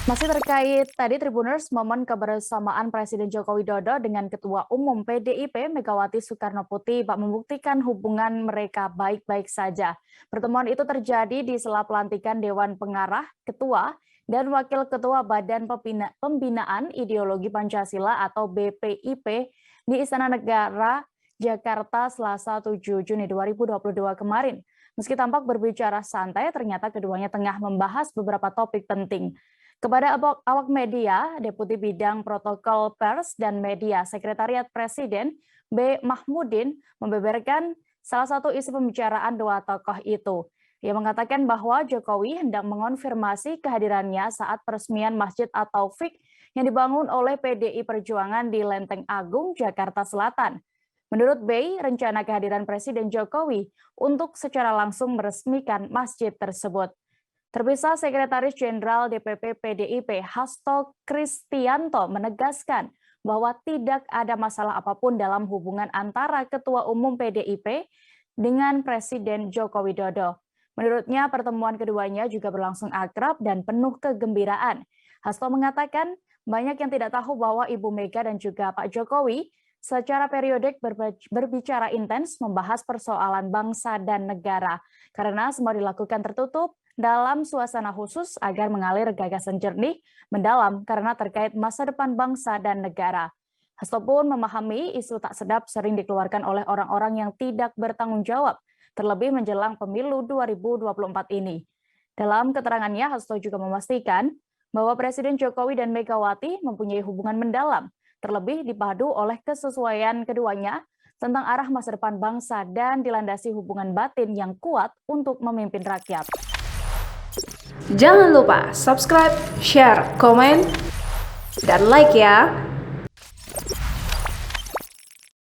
Masih terkait tadi Tribuners, momen kebersamaan Presiden Joko Widodo dengan Ketua Umum PDIP Megawati Soekarnoputri membuktikan hubungan mereka baik-baik saja. Pertemuan itu terjadi di sela pelantikan Dewan Pengarah, Ketua, dan Wakil Ketua Badan Pembinaan Ideologi Pancasila atau BPIP di Istana Negara, Jakarta, Selasa 7 Juni 2022 kemarin. Meski tampak berbicara santai, ternyata keduanya tengah membahas beberapa topik penting. Kepada awak media, Deputi Bidang Protokol Pers dan Media Sekretariat Presiden B. Mahmudin membeberkan salah satu isi pembicaraan dua tokoh itu. Ia mengatakan bahwa Jokowi hendak mengonfirmasi kehadirannya saat peresmian Masjid At-Taufik yang dibangun oleh PDI Perjuangan di Lenteng Agung, Jakarta Selatan. Menurut B, rencana kehadiran Presiden Jokowi untuk secara langsung meresmikan masjid tersebut. Terpisah, Sekretaris Jenderal DPP PDIP Hasto Kristianto menegaskan bahwa tidak ada masalah apapun dalam hubungan antara Ketua Umum PDIP dengan Presiden Joko Widodo. Menurutnya, pertemuan keduanya juga berlangsung akrab dan penuh kegembiraan. Hasto mengatakan banyak yang tidak tahu bahwa Ibu Mega dan juga Pak Jokowi secara periodik berbicara intens membahas persoalan bangsa dan negara, karena semua dilakukan tertutup dalam suasana khusus agar mengalir gagasan jernih mendalam karena terkait masa depan bangsa dan negara. Hasto pun memahami isu tak sedap sering dikeluarkan oleh orang-orang yang tidak bertanggung jawab, terlebih menjelang pemilu 2024 ini. Dalam keterangannya, Hasto juga memastikan bahwa Presiden Jokowi dan Megawati mempunyai hubungan mendalam, terlebih dipadu oleh kesesuaian keduanya tentang arah masa depan bangsa dan dilandasi hubungan batin yang kuat untuk memimpin rakyat. Jangan lupa subscribe, share, komen, dan like ya.